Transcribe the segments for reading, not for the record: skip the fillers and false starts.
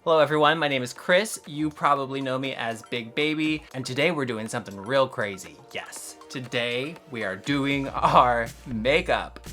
Hello everyone, my name is Chris. You probably know me as Big Baby, and today we're doing something real crazy. Yes, today we are doing our makeup.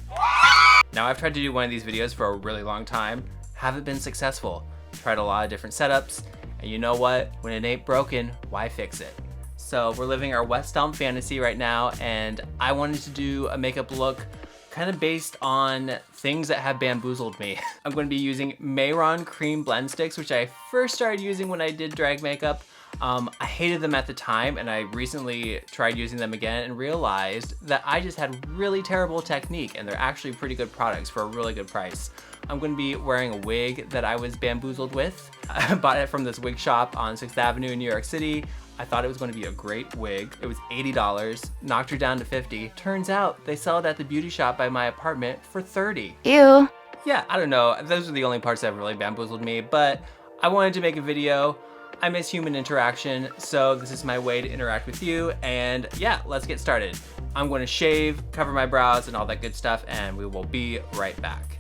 Now I've tried to do one of these videos for a really long time, haven't been successful. Tried a lot of different setups, and you know what? When it ain't broken, why fix it? So we're living our West Elm fantasy right now, and I wanted to do a makeup look kind of based on things that have bamboozled me. I'm going to be using Mehron cream blend sticks, which I first started using when I did drag makeup. I hated them at the time, and I recently tried using them again and realized that I just had really terrible technique, and they're actually pretty good products for a really good price. I'm going to be wearing a wig that I was bamboozled with. I bought it from this wig shop on 6th Avenue in New York City. I thought it was going to be a great wig. It was $80, knocked her down to $50. Turns out they sell it at the beauty shop by my apartment for $30. Ew. Yeah, I don't know. Those are the only parts that have really bamboozled me, but I wanted to make a video. I miss human interaction, so this is my way to interact with you, and yeah, let's get started. I'm going to shave, cover my brows, and all that good stuff, and we will be right back.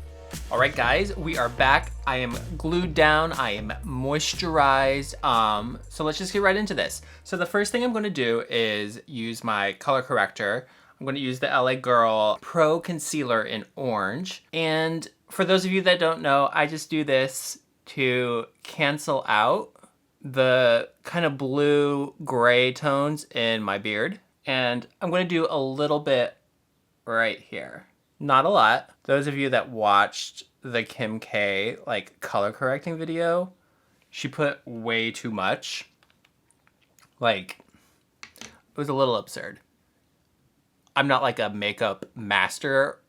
All right, guys, we are back. I am glued down, I am moisturized, so let's just get right into this. So the first thing I'm gonna do is use my color corrector. I'm gonna use the LA Girl Pro Concealer in orange. And for those of you that don't know, I just do this to cancel out the kind of blue gray tones in my beard. And I'm gonna do a little bit right here. Not a lot. Those of you that watched the Kim K color correcting video, she put way too much. It was a little absurd. I'm not like a makeup master,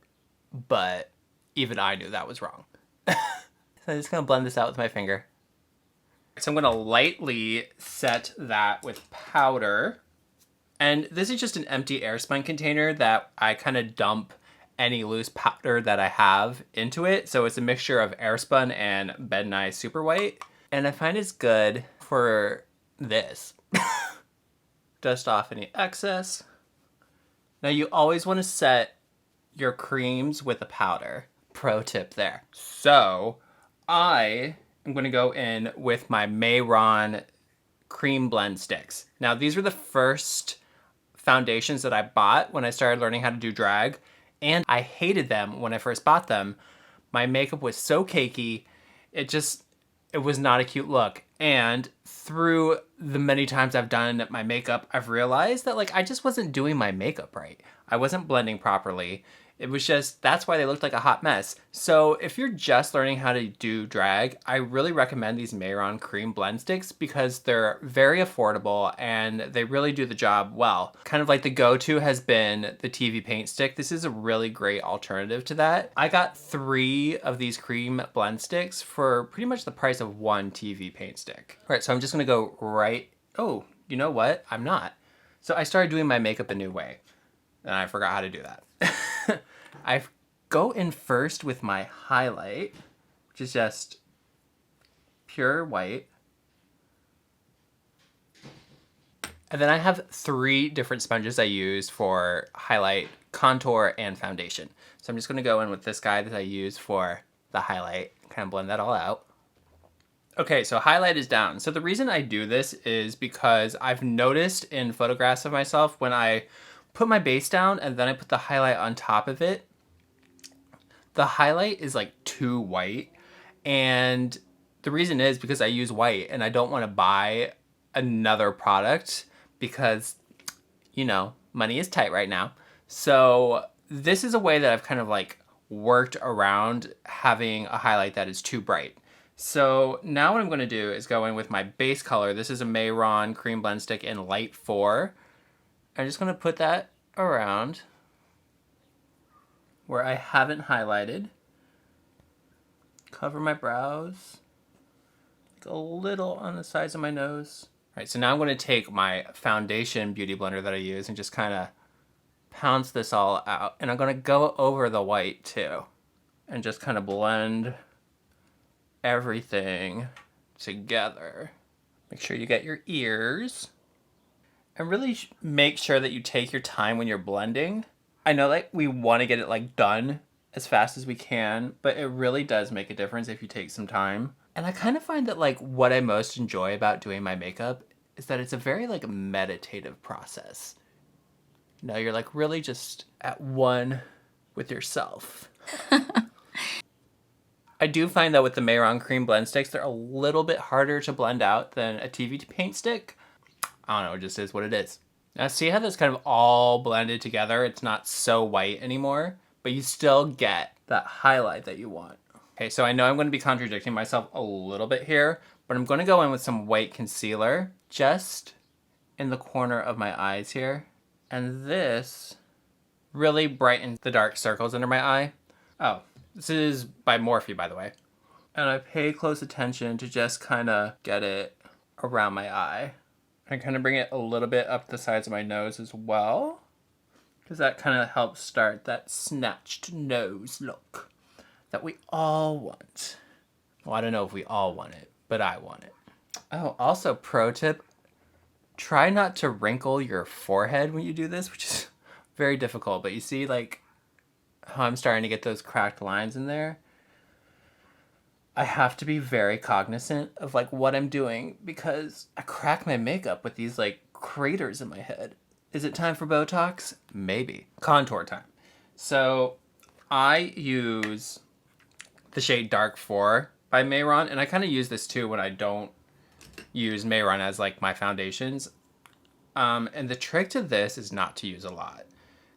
but even I knew that was wrong. So I'm just gonna blend this out with my finger. So I'm gonna lightly set that with powder. And this is just an empty airspun container that I kind of dump any loose powder that I have into it. So it's a mixture of airspun and Ben Nye Super White. And I find it's good for this. Dust off any excess. Now you always want to set your creams with a powder. Pro tip there. So I am going to go in with my Mehron cream blend sticks. Now these were the first foundations that I bought when I started learning how to do drag. And I hated them when I first bought them. My makeup was so cakey, it was not a cute look. And through the many times I've done my makeup, I've realized that I just wasn't doing my makeup right. I wasn't blending properly. It was just, that's why they looked like a hot mess. So if you're just learning how to do drag, I really recommend these Mehron cream blend sticks because they're very affordable and they really do the job well. Kind of like the go-to has been the TV paint stick. This is a really great alternative to that. I got 3 of these cream blend sticks for pretty much the price of 1 TV paint stick. All right, so I'm just gonna go right, oh, you know what? I'm not. So I started doing my makeup a new way and I forgot how to do that. I go in first with my highlight, which is just pure white. And then I have 3 different sponges I use for highlight, contour, and foundation. So I'm just gonna go in with this guy that I use for the highlight, kind of blend that all out. Okay, so highlight is down. So the reason I do this is because I've noticed in photographs of myself when I put my base down and then I put the highlight on top of it, the highlight is too white. And the reason is because I use white and I don't want to buy another product because, you know, money is tight right now. So this is a way that I've kind of worked around having a highlight that is too bright. So now what I'm going to do is go in with my base color. This is a Mehron cream blend stick in light 4. I'm just going to put that around where I haven't highlighted. Cover my brows. A little on the sides of my nose. All right, so now I'm going to take my foundation beauty blender that I use and just kind of pounce this all out. And I'm going to go over the white too. And just kind of blend everything together. Make sure you get your ears. And really make sure that you take your time when you're blending. I know we want to get it done as fast as we can, but it really does make a difference if you take some time. And I kind of find that like what I most enjoy about doing my makeup is that it's a very like meditative process. You know, you're like really just at one with yourself. I do find that with the Mehron cream blend sticks, they're a little bit harder to blend out than a TV paint stick. I don't know, it just is what it is. Now see how this kind of all blended together? It's not so white anymore, but you still get that highlight that you want. Okay, so I know I'm going to be contradicting myself a little bit here, but I'm going to go in with some white concealer just in the corner of my eyes here. And this really brightens the dark circles under my eye. Oh, this is by Morphe, by the way. And I pay close attention to just kind of get it around my eye. I kind of bring it a little bit up the sides of my nose as well, because that kind of helps start that snatched nose look that we all want. Well, I don't know if we all want it, but I want it. Oh, also pro tip, try not to wrinkle your forehead when you do this, which is very difficult, but you see like how I'm starting to get those cracked lines in there? I have to be very cognizant of like what I'm doing because I crack my makeup with these like craters in my head. Is it time for Botox? Maybe. Contour time. So I use the shade Dark 4 by Mehron, and I kind of use this too when I don't use Mehron as like my foundations. And the trick to this is not to use a lot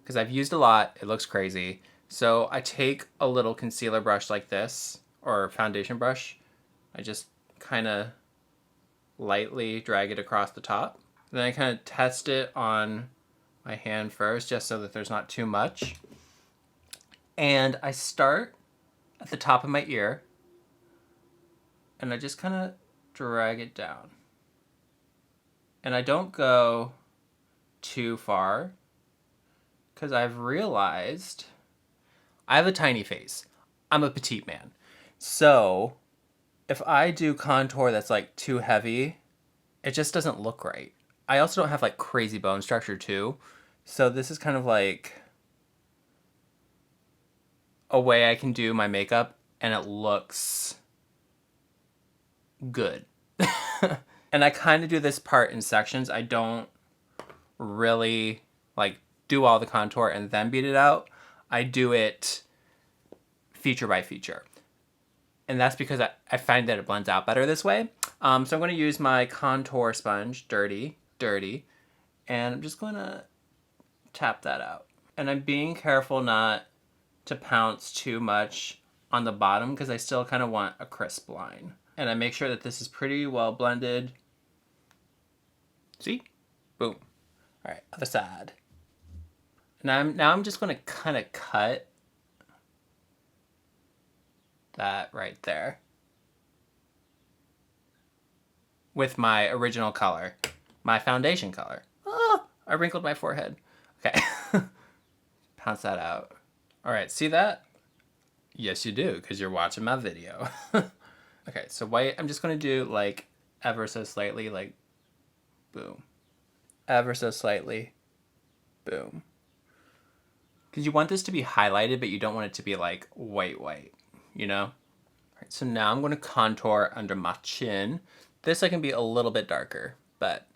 because I've used a lot. It looks crazy. So I take a little concealer brush like this, or foundation brush. I just kind of lightly drag it across the top. Then I kind of test it on my hand first, just so that there's not too much. And I start at the top of my ear, and I just kind of drag it down. And I don't go too far, because I've realized I have a tiny face. I'm a petite man. So if I do contour that's like too heavy, it just doesn't look right. I also don't have like crazy bone structure too. So this is kind of like a way I can do my makeup and it looks good. And I kind of do this part in sections. I don't really like do all the contour and then beat it out. I do it feature by feature. And that's because I find that it blends out better this way. So I'm going to use my contour sponge, dirty, and I'm just going to tap that out. And I'm being careful not to pounce too much on the bottom because I still kind of want a crisp line. And I make sure that this is pretty well blended. See? Boom. All right, other side. Now I'm just going to kind of cut that right there with my original color, my foundation color. Oh, I wrinkled my forehead. Okay. Pounce that out. All right, see that? Yes, you do, because you're watching my video. Okay, so white, I'm just going to do like ever so slightly, like boom. Ever so slightly, boom. Because you want this to be highlighted, but you don't want it to be like white, you know? All right, so now I'm going to contour under my chin. This I can be a little bit darker, but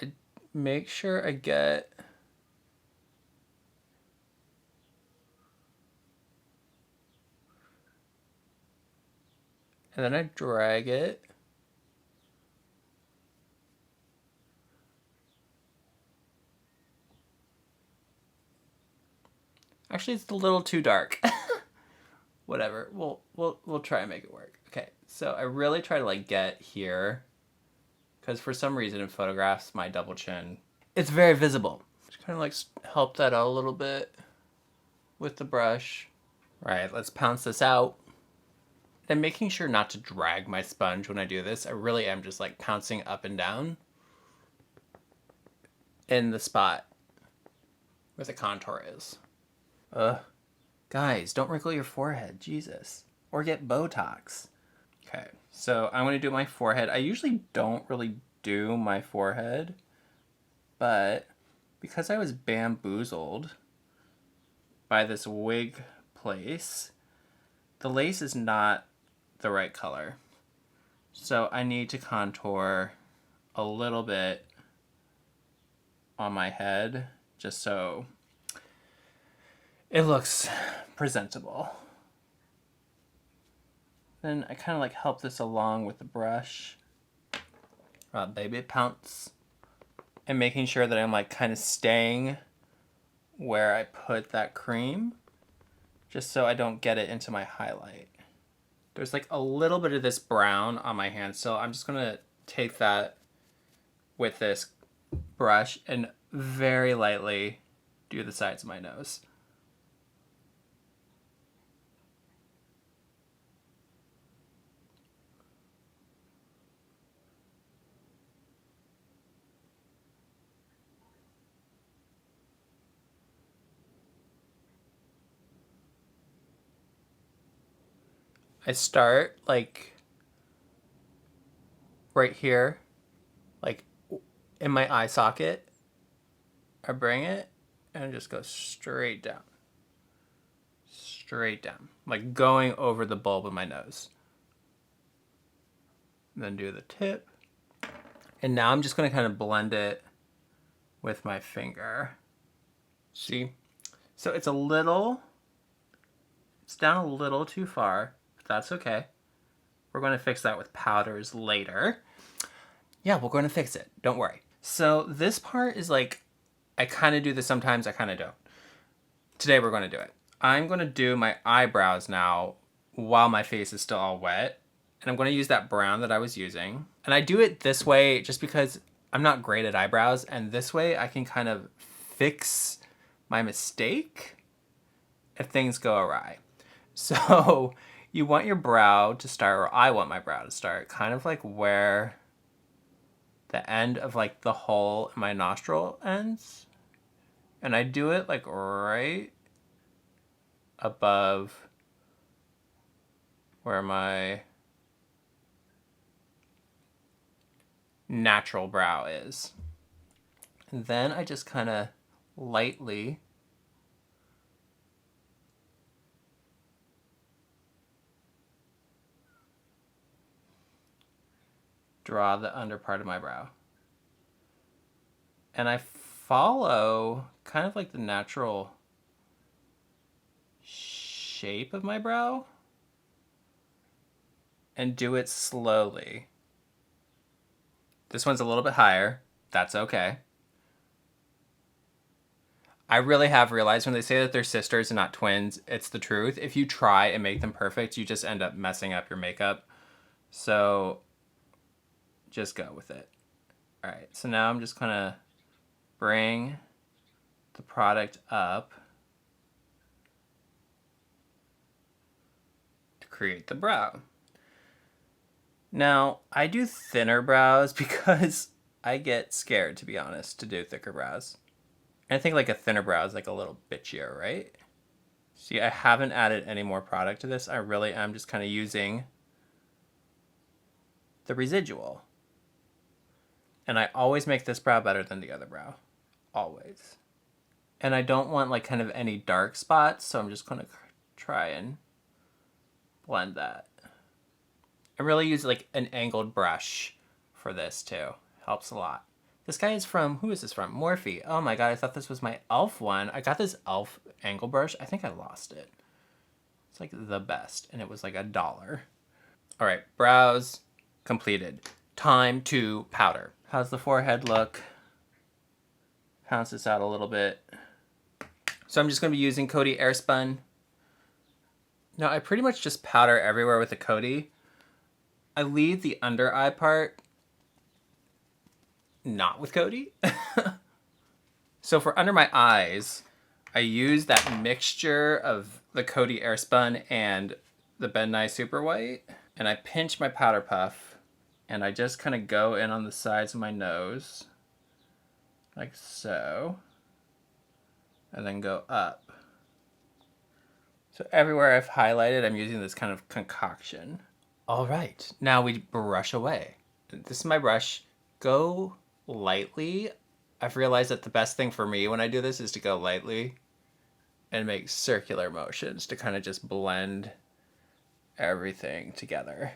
I make sure I get and then I drag it. Actually, it's a little too dark. Whatever. We'll try and make it work. Okay. So I really try to like get here because for some reason in photographs my double chin, it's very visible. Just kind of like help that out a little bit with the brush. All right, let's pounce this out. And making sure not to drag my sponge when I do this. I really am just like pouncing up and down in the spot where the contour is. Guys, don't wrinkle your forehead, Jesus. Or get Botox. Okay, so I'm gonna do my forehead. I usually don't really do my forehead, but because I was bamboozled by this wig place, the lace is not the right color. So I need to contour a little bit on my head just so it looks presentable. Then I kind of like help this along with the brush. Baby pounce. And making sure that I'm like kind of staying where I put that cream, just so I don't get it into my highlight. There's like a little bit of this brown on my hand, so I'm just gonna take that with this brush and very lightly do the sides of my nose. I start like right here, like in my eye socket. I bring it and just go straight down. Straight down. Like going over the bulb of my nose. And then do the tip. And now I'm just going to kind of blend it with my finger. See? So it's down a little too far, but that's okay. We're going to fix that with powders later. Yeah, we're going to fix it. Don't worry. So this part is like, I kind of do this sometimes, I kind of don't. Today we're going to do it. I'm going to do my eyebrows now while my face is still all wet. And I'm going to use that brown that I was using. And I do it this way just because I'm not great at eyebrows. And this way I can kind of fix my mistake if things go awry. So you want your brow to start, or I want my brow to start, kind of like where the end of like the hole in my nostril ends. And I do it like right above where my natural brow is. And then I just kind of lightly draw the under part of my brow. And I follow kind of like the natural shape of my brow and do it slowly. This one's a little bit higher. That's okay. I really have realized when they say that they're sisters and not twins, it's the truth. If you try and make them perfect, you just end up messing up your makeup. So just go with it. All right, so now I'm just gonna bring the product up to create the brow. Now, I do thinner brows because I get scared, to be honest, to do thicker brows. And I think like a thinner brow is like a little bitchier, right? See, I haven't added any more product to this. I really am just kind of using the residual. And I always make this brow better than the other brow. Always. And I don't want like kind of any dark spots, so I'm just going to try and blend that. I really use like an angled brush for this too. Helps a lot. This guy is from, who is this from? Morphe. Oh my god, I thought this was my e.l.f. one. I got this e.l.f. angle brush. I think I lost it. It's like the best, and it was like $1. All right, brows completed. Time to powder. How's the forehead look? Pounce this out a little bit. So I'm just going to be using Coty Airspun. Now I pretty much just powder everywhere with the Coty. I leave the under eye part not with Coty. So for under my eyes, I use that mixture of the Coty Airspun and the Ben Nye Super White. And I pinch my powder puff and I just kind of go in on the sides of my nose like so, and then go up. So everywhere I've highlighted, I'm using this kind of concoction. All right, now we brush away. This is my brush. Go lightly. I've realized that the best thing for me when I do this is to go lightly and make circular motions to kind of just blend everything together.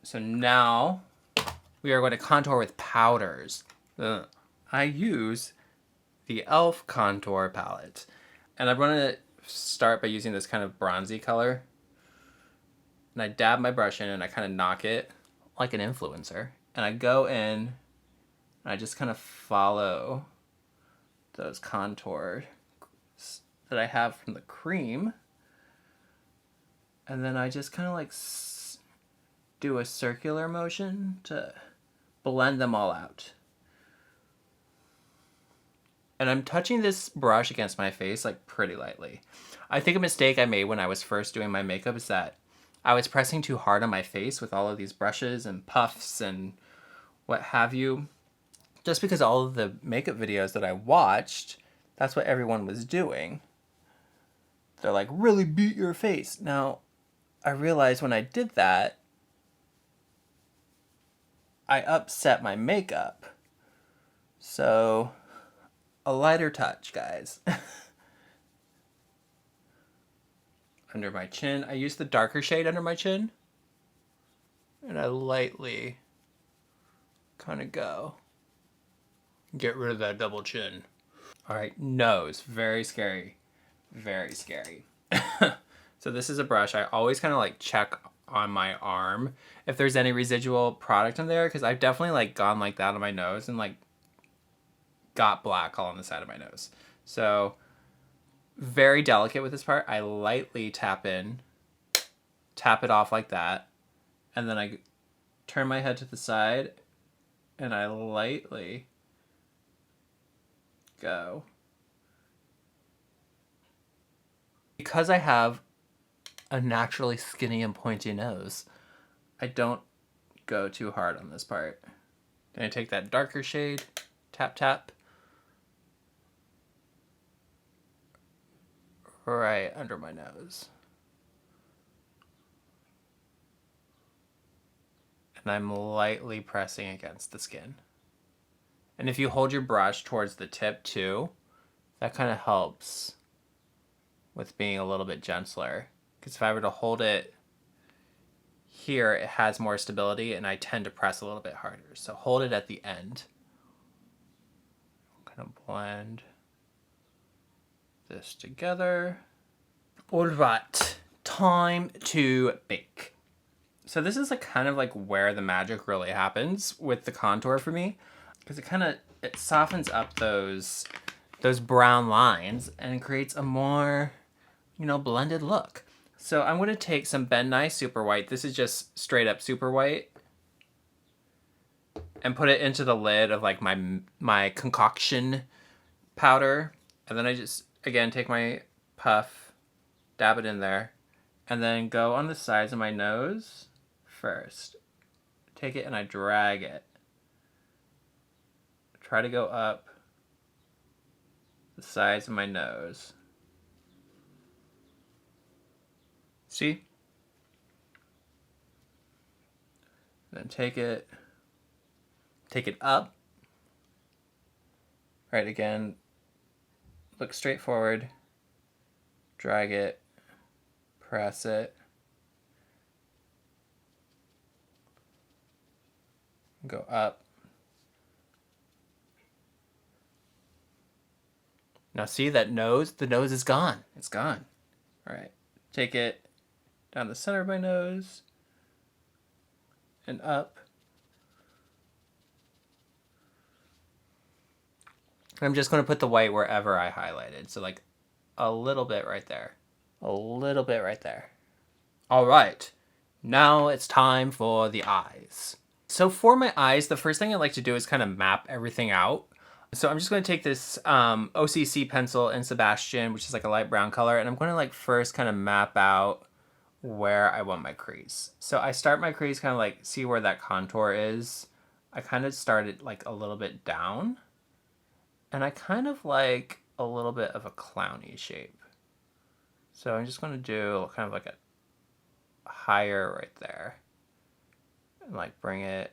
So now we are going to contour with powders. I use the e.l.f. contour palette. And I'm going to start by using this kind of bronzy color. And I dab my brush in and I kind of knock it like an influencer. And I go in and I just kind of follow those contours that I have from the cream. And then I just kind of like do a circular motion to blend them all out. And I'm touching this brush against my face like pretty lightly. I think a mistake I made when I was first doing my makeup is that I was pressing too hard on my face with all of these brushes and puffs and what have you. Just because all of the makeup videos that I watched, that's what everyone was doing. They're like, really beat your face. Now, I realized when I did that, I upset my makeup. So, a lighter touch, guys. Under my chin, I use the darker shade under my chin. And I lightly kind of go. Get rid of that double chin. All right, nose. Very scary. Very scary. So this is a brush. I always kind of like check on my arm if there's any residual product in there, because I've definitely like gone like that on my nose and like got black all on the side of my nose. So very delicate with this part. I lightly tap in, tap it off like that, and then I turn my head to the side and I lightly go. Because I have a naturally skinny and pointy nose, I don't go too hard on this part. Then I take that darker shade, tap, tap, right under my nose. And I'm lightly pressing against the skin. And if you hold your brush towards the tip too, that kind of helps with being a little bit gentler. Because if I were to hold it here, it has more stability and I tend to press a little bit harder. So hold it at the end. Kind of blend this together. All right, time to bake. So this is like kind of like where the magic really happens with the contour for me, because it softens up those brown lines and creates a more, blended look. So I'm going to take some Ben Nye Super White. This is just straight up super white. And put it into the lid of like my concoction powder. And then I just, again, take my puff, dab it in there, and then go on the sides of my nose first. Take it and I drag it. Try to go up the sides of my nose. See? Then take it up. Right, again, look straight forward, drag it, press it, go up. Now see that nose? The nose is gone. It's gone. All right, take it down the center of my nose and up. I'm just going to put the white wherever I highlighted. So like a little bit right there. A little bit right there. All right. Now it's time for the eyes. So for my eyes, the first thing I like to do is kind of map everything out. So I'm just going to take this OCC pencil in Sebastian, which is like a light brown color. And I'm going to like first kind of map out where I want my crease. So I start my crease kind of like, see where that contour is. I kind of start it like a little bit down. And I kind of like a little bit of a clowny shape. So I'm just going to do kind of like a higher right there. And like bring it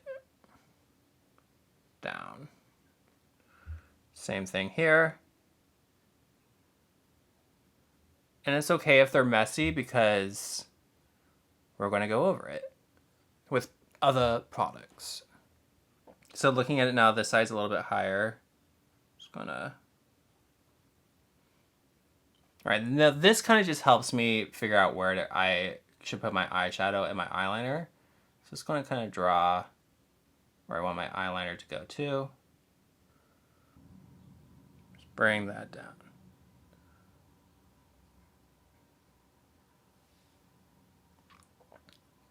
down. Same thing here. And it's okay if they're messy because we're going to go over it with other products. So looking at it now, this side's a little bit higher. Just gonna... All right, now this kind of just helps me figure out where I should put my eyeshadow and my eyeliner. So it's going to kind of draw where I want my eyeliner to go to. Just bring that down.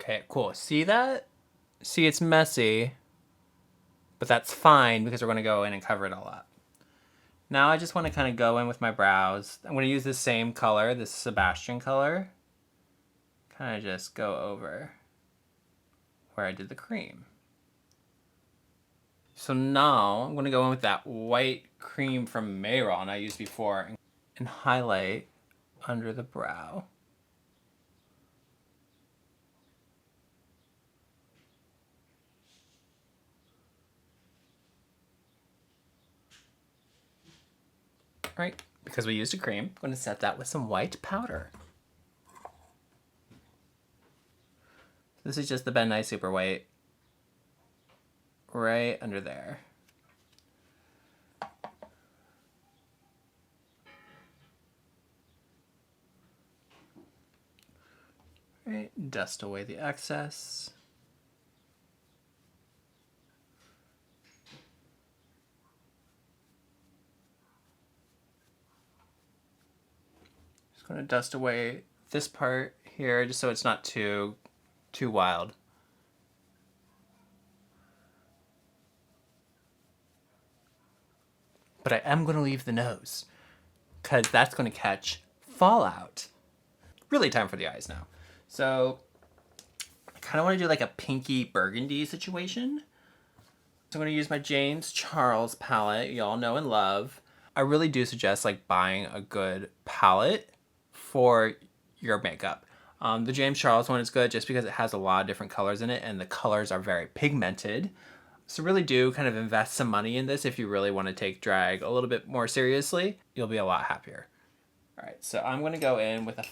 Okay, cool. See that? See, it's messy, but that's fine because we're going to go in and cover it all up. Now I just want to kind of go in with my brows. I'm going to use the same color, this Sebastian color. Kind of just go over where I did the cream. So now I'm going to go in with that white cream from Mayron I used before and highlight under the brow. All right, because we used a cream, I'm going to set that with some white powder. This is just the Ben Nye Super White right under there. All right, dust away the excess. Just going to dust away this part here just so it's not too wild. But I am going to leave the nose because that's going to catch fallout. Really time for the eyes now. So I kind of want to do like a pinky burgundy situation. So I'm going to use my James Charles palette you all know and love. I really do suggest like buying a good palette for your makeup. The James Charles one is good just because it has a lot of different colors in it and the colors are very pigmented. So really do kind of invest some money in this if you really want to take drag a little bit more seriously. You'll be a lot happier. All right, so I'm going to go in with a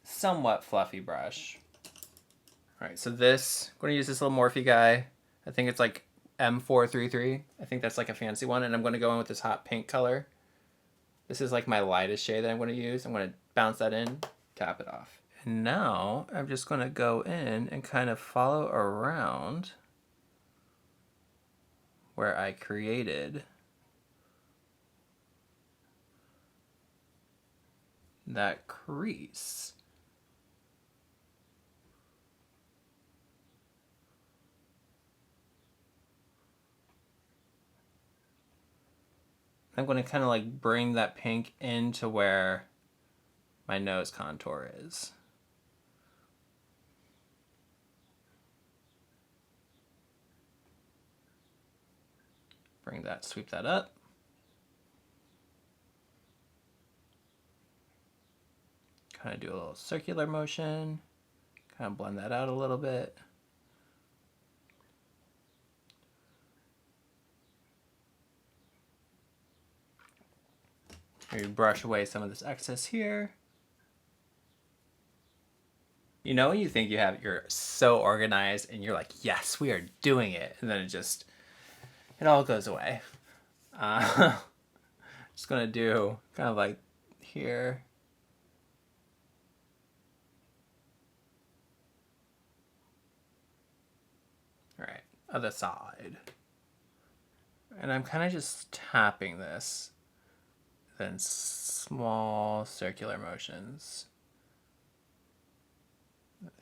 somewhat fluffy brush. All right, so this, I'm going to use this little Morphe guy. I think it's like M433. I think that's like a fancy one. And I'm going to go in with this hot pink color. This is like my lightest shade that I'm going to use. I'm going to bounce that in, tap it off. And now I'm just going to go in and kind of follow around where I created that crease. I'm going to kind of like bring that pink into where my nose contour is. Bring that, sweep that up. Kind of do a little circular motion. Kind of blend that out a little bit. Maybe brush away some of this excess here. You know when you think you're so organized and you're like, yes, we are doing it. And then it all goes away. Just gonna do kind of like here. All right, other side. And I'm kind of just tapping this. Then small circular motions.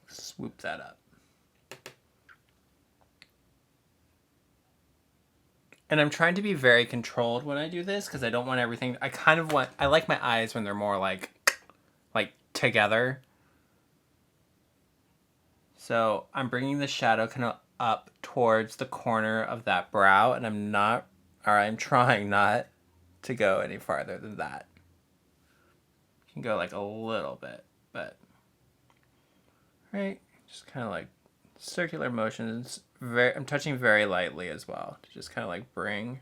Swoop that up. And I'm trying to be very controlled when I do this because I don't want everything, I like my eyes when they're more like together. So I'm bringing the shadow kind of up towards the corner of that brow and I'm trying not to go any farther than that. You can go like a little bit, but right, just kind of like circular motions. I'm touching very lightly as well to just kind of like bring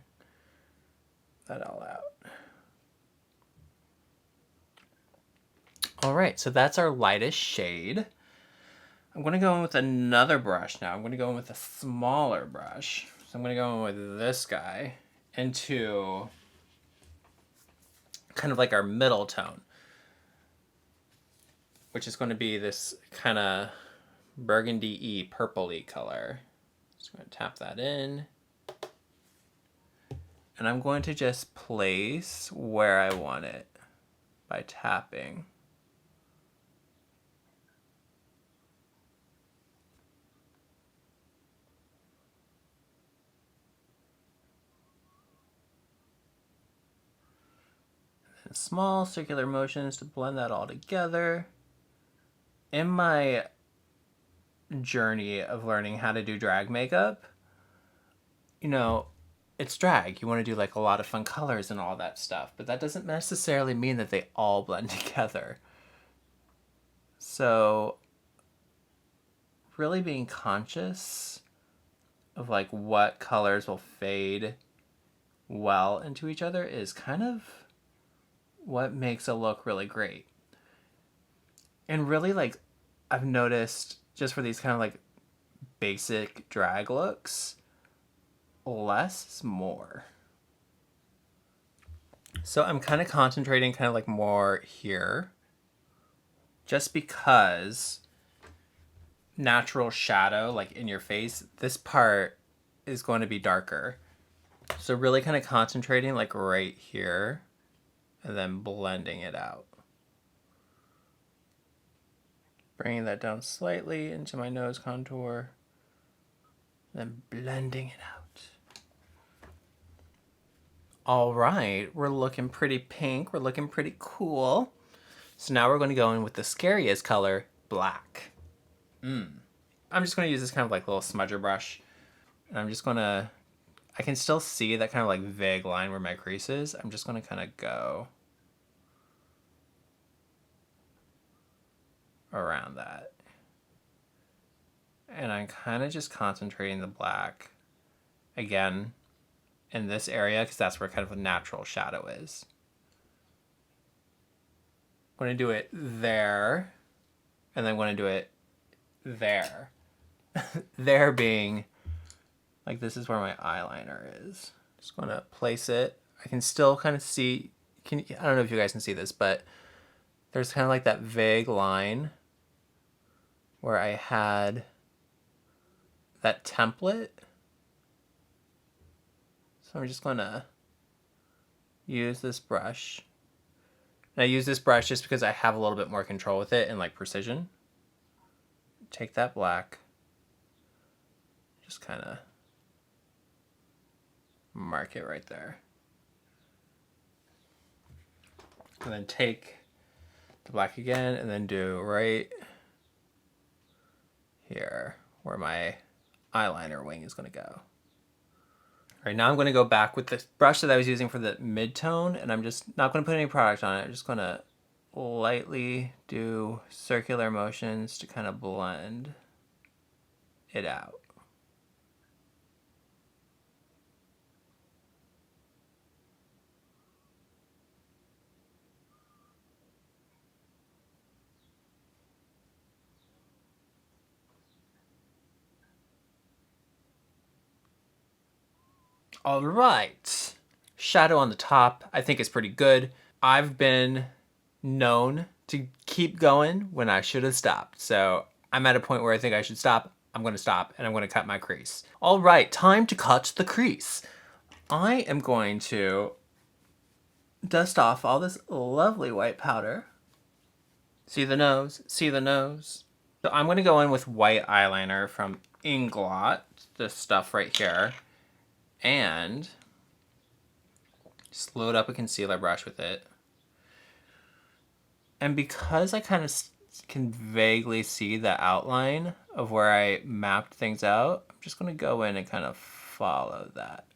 that all out. All right, so that's our lightest shade. I'm going to go in with another brush now. I'm going to go in with a smaller brush. So I'm going to go in with this guy into kind of like our middle tone, which is going to be this kind of burgundy-y, purpley color. Just going to tap that in. And I'm going to just place where I want it by tapping. And small circular motions to blend that all together. In my journey of learning how to do drag makeup, you know, it's drag. You want to do like a lot of fun colors and all that stuff, but that doesn't necessarily mean that they all blend together. So really being conscious of like what colors will fade well into each other is kind of what makes a look really great. And really, like, I've noticed just for these kind of like basic drag looks, less is more. So I'm kind of concentrating kind of like more here, just because natural shadow, like in your face, this part is going to be darker. So really kind of concentrating like right here and then blending it out. Bringing that down slightly into my nose contour, then blending it out. All right, we're looking pretty pink. We're looking pretty cool. So now we're going to go in with the scariest color, black. I'm just going to use this kind of like little smudger brush. And I'm just going to, I can still see that kind of like vague line where my crease is. I'm just going to kind of go around that. And I'm kind of just concentrating the black again in this area because that's where kind of a natural shadow is. I'm going to do it there, and then I'm going to do it there. There being like, this is where my eyeliner is. Just going to place it. I can still kind of see, I don't know if you guys can see this, but there's kind of like that vague line where I had that template. So I'm just going to use this brush. And I use this brush just because I have a little bit more control with it and like precision. Take that black, just kind of mark it right there. And then take the black again and then do right here where my eyeliner wing is going to go. All right, now I'm going to go back with the brush that I was using for the mid-tone, and I'm just not going to put any product on it. I'm just going to lightly do circular motions to kind of blend it out. All right, shadow on the top I think is pretty good. I've been known to keep going when I should have stopped. So I'm at a point where I think I should stop. I'm going to stop and I'm going to cut my crease. All right, time to cut the crease. I am going to dust off all this lovely white powder. See the nose? See the nose? So I'm going to go in with white eyeliner from Inglot, this stuff right here, and just load up a concealer brush with it. And because I kind of can vaguely see the outline of where I mapped things out, I'm just going to go in and kind of follow that.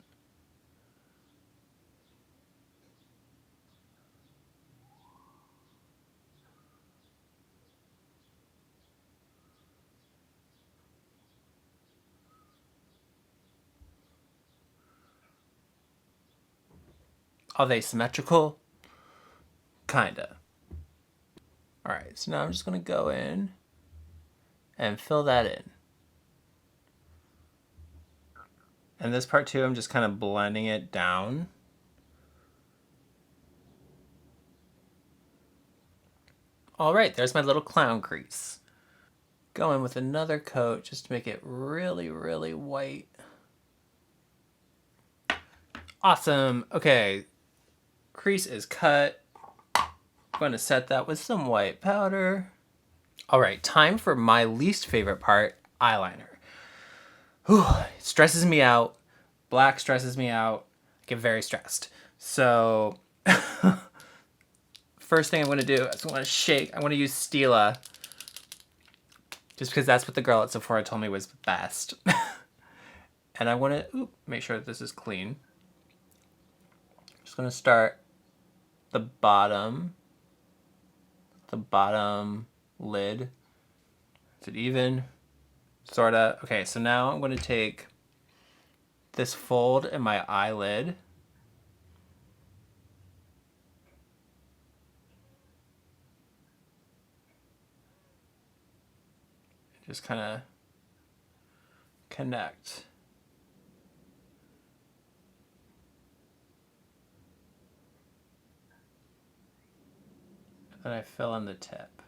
Are they symmetrical? Kinda. Alright, so now I'm just going to go in and fill that in. And this part too, I'm just kind of blending it down. All right, there's my little clown crease. Go in with another coat just to make it really, really white. Awesome. Okay, crease is cut. I'm going to set that with some white powder. All right, time for my least favorite part, eyeliner. Whew, it stresses me out. Black stresses me out. I get very stressed. So first thing I'm going to do is I'm going to shake. I'm going to use Stila just because that's what the girl at Sephora told me was best. And I want to make sure that this is clean. Just going to start the bottom lid. Is it even? Sorta. Okay, so now I'm going to take this fold in my eyelid. Just kind of connect. And I fill in the tip.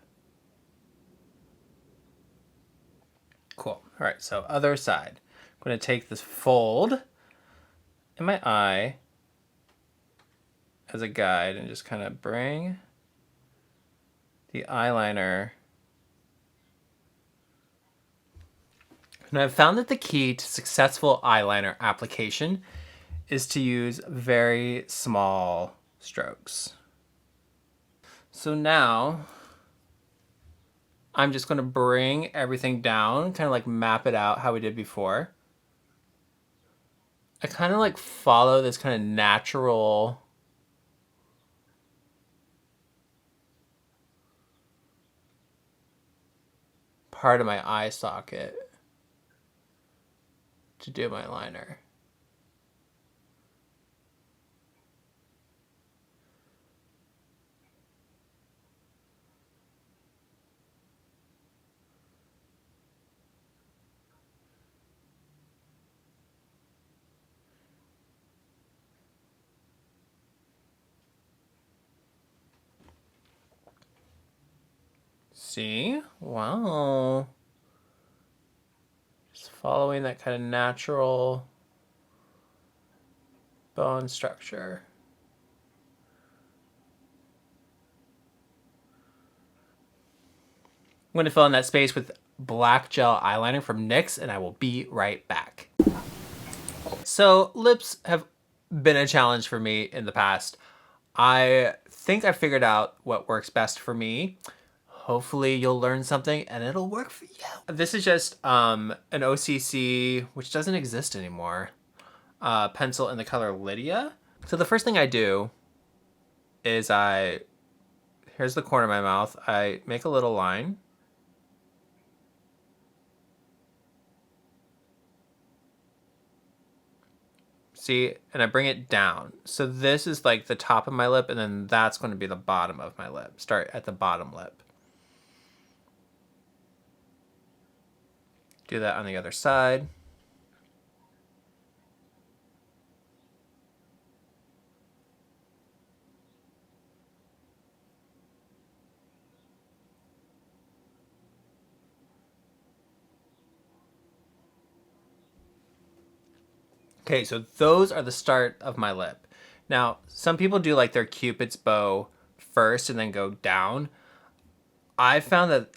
Cool. All right, so other side. I'm going to take this fold in my eye as a guide and just kind of bring the eyeliner. And I've found that the key to successful eyeliner application is to use very small strokes. So now I'm just going to bring everything down, kind of like map it out how we did before. I kind of like follow this kind of natural part of my eye socket to do my liner. See? Wow. Just following that kind of natural bone structure. I'm going to fill in that space with black gel eyeliner from NYX, and I will be right back. So lips have been a challenge for me in the past. I think I figured out what works best for me. Hopefully you'll learn something and it'll work for you. This is just an OCC, which doesn't exist anymore, pencil in the color Lydia. So the first thing I do is here's the corner of my mouth. I make a little line. See, and I bring it down. So this is like the top of my lip, and then that's going to be the bottom of my lip. Start at the bottom lip. Do that on the other side. Okay, so those are the start of my lip. Now, some people do like their Cupid's bow first and then go down. I found that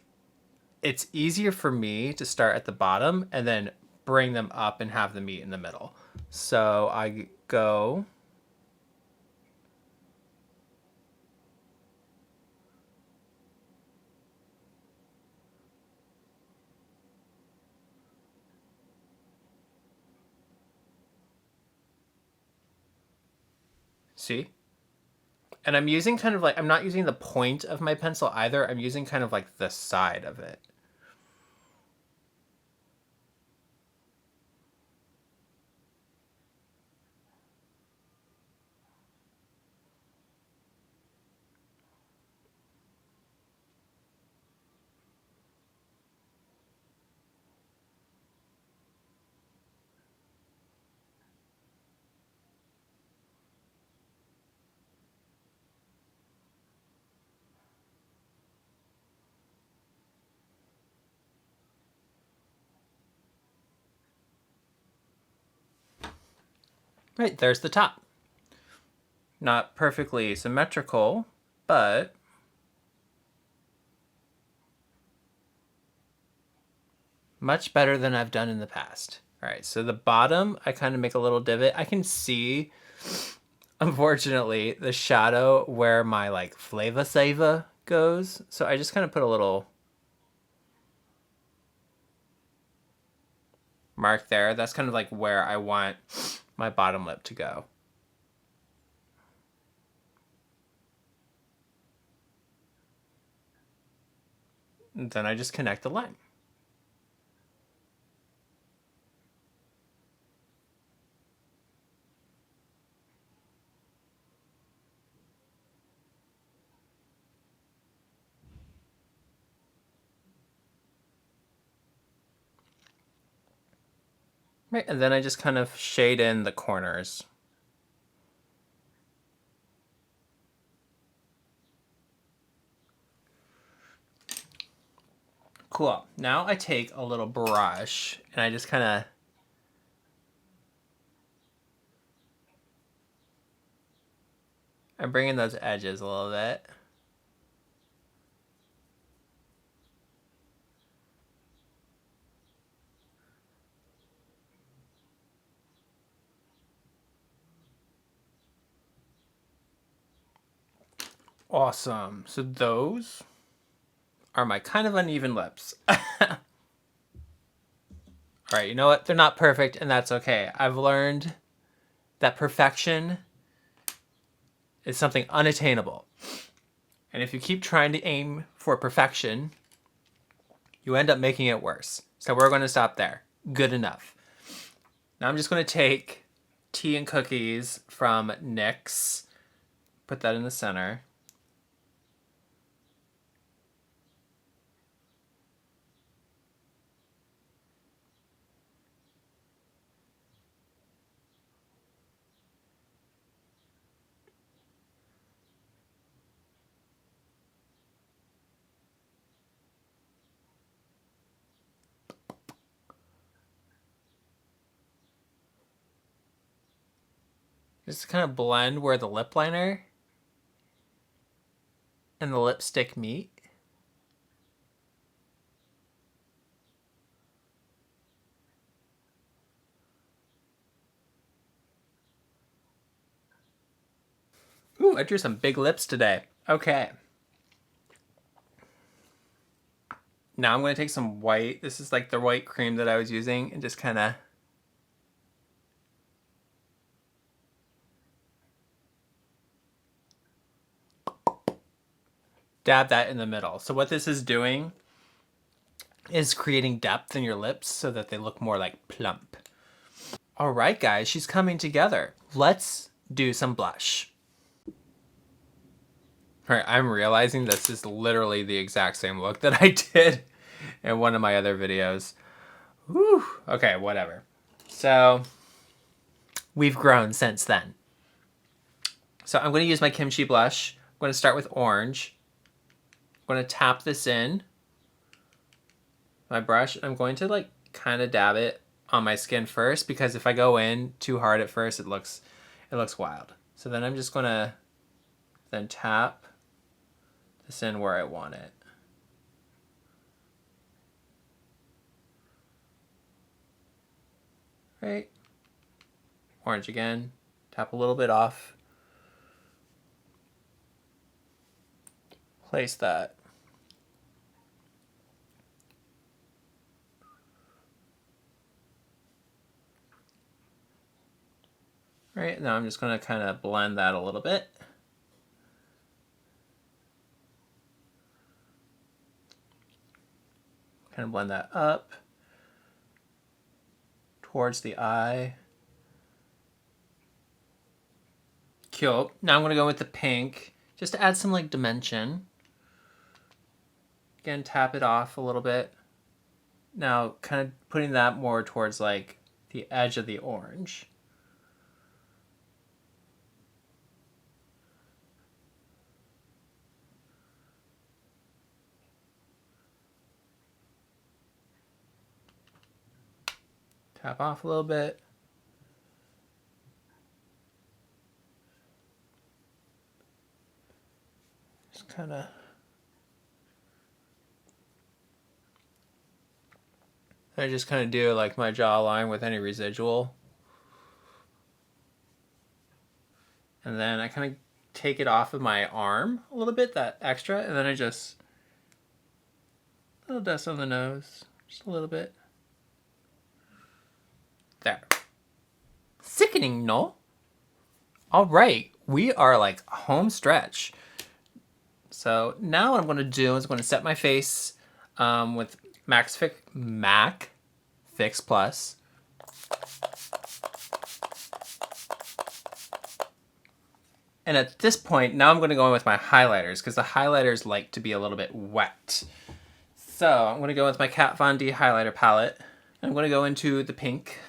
it's easier for me to start at the bottom and then bring them up and have them meet in the middle. So I go. See? And I'm using kind of like, I'm not using the point of my pencil either. I'm using kind of like the side of it. Right, there's the top. Not perfectly symmetrical, but much better than I've done in the past. All right, so the bottom, I kind of make a little divot. I can see, unfortunately, the shadow where my like Flava Sava goes. So I just kind of put a little mark there. That's kind of like where I want my bottom lip to go. And then I just connect the line. Right, and then I just kind of shade in the corners. Cool. Now I take a little brush and I just kind of I'm bringing those edges a little bit. Awesome. So those are my kind of uneven lips. All right, you know what? They're not perfect, and that's okay. I've learned that perfection is something unattainable. And if you keep trying to aim for perfection, you end up making it worse. So we're going to stop there. Good enough. Now I'm just going to take Tea and Cookies from NYX, put that in the center. Just kind of blend where the lip liner and the lipstick meet. Ooh, I drew some big lips today. Okay. Now I'm going to take some white. This is like the white cream that I was using and just kind of dab that in the middle. So what this is doing is creating depth in your lips so that they look more like plump. All right, guys, she's coming together. Let's do some blush. All right, I'm realizing this is literally the exact same look that I did in one of my other videos. Whew. Okay, whatever. So we've grown since then. So I'm going to use my kimchi blush. I'm going to start with orange. I'm going to tap this in my brush. I'm going to like kind of dab it on my skin first because if I go in too hard at first, it looks wild. So then I'm just going to then tap this in where I want it. Right. Orange again. Tap a little bit off. Place that. Right, now I'm just going to kind of blend that a little bit. Kind of blend that up towards the eye. Cute. Now I'm going to go with the pink just to add some like dimension. Again, tap it off a little bit. Now kind of putting that more towards like the edge of the orange. Tap off a little bit. kind of do like my jawline with any residual. And then I kind of take it off of my arm a little bit, that extra, and then I just a little dust on the nose, just a little bit. There. Sickening, no? All right, we are like home stretch. So now what I'm going to do is I'm going to set my face with MAC Fix Plus. And at this point, now I'm going to go in with my highlighters because the highlighters like to be a little bit wet. So I'm going to go with my Kat Von D highlighter palette. I'm going to go into the pink.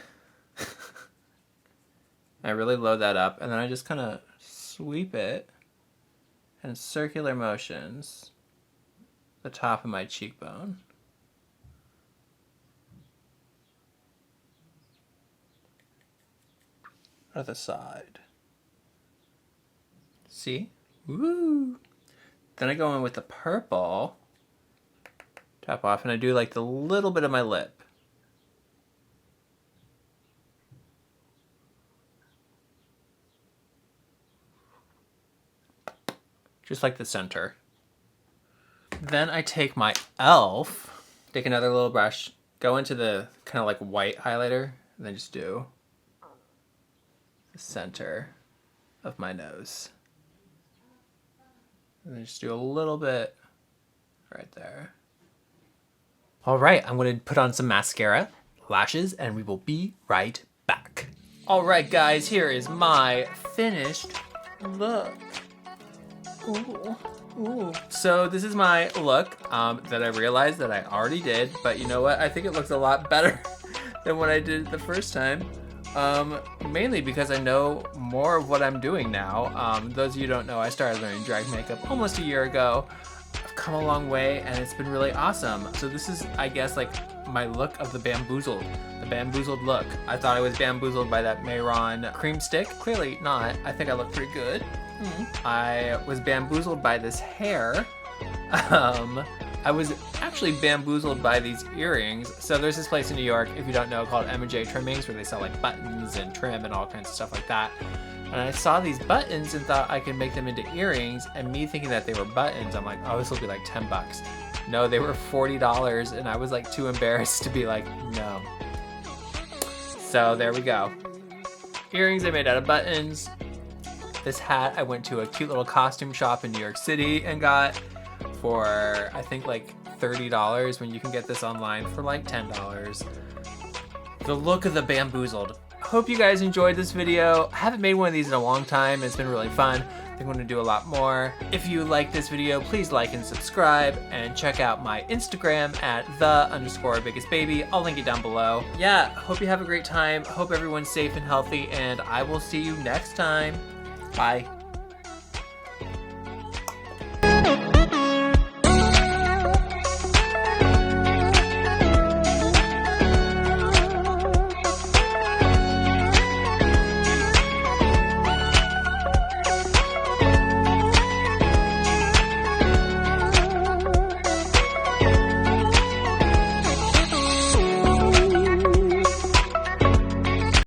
I really load that up, and then I just kind of sweep it in circular motions the top of my cheekbone. Other side. See? Woo! Then I go in with the purple, tap off, and I do like the little bit of my lip. Just like the center. Then I take my e.l.f., take another little brush, go into the kind of like white highlighter, and then just do the center of my nose. And then just do a little bit right there. All right, I'm going to put on some mascara, lashes, and we will be right back. All right, guys, here is my finished look. Ooh, ooh. So this is my look that I realized that I already did, but you know what? I think it looks a lot better than what I did the first time. Mainly because I know more of what I'm doing now. Those of you who don't know, I started learning drag makeup almost a year ago. I've come a long way and it's been really awesome. So this is, I guess, like my look of the bamboozled look. I thought I was bamboozled by that Mayron cream stick. Clearly not. I think I look pretty good. I was bamboozled by this hair. I was actually bamboozled by these earrings. So there's this place in New York, if you don't know, called M&J Trimmings, where they sell like buttons and trim and all kinds of stuff like that. And I saw these buttons and thought I could make them into earrings, and me thinking that they were buttons, I'm like, oh, this will be like 10 bucks. No, they were $40, and I was like too embarrassed to be like, no. So there we go. Earrings I made out of buttons. This hat I went to a cute little costume shop in New York City and got for, I think, like $30 when you can get this online for like $10. The look of the bamboozled. Hope you guys enjoyed this video. I haven't made one of these in a long time. It's been really fun. I think I'm going to do a lot more. If you like this video, please like and subscribe, and check out my Instagram at _biggestbaby. I'll link it down below. Yeah, hope you have a great time. Hope everyone's safe and healthy, and I will see you next time. Bye.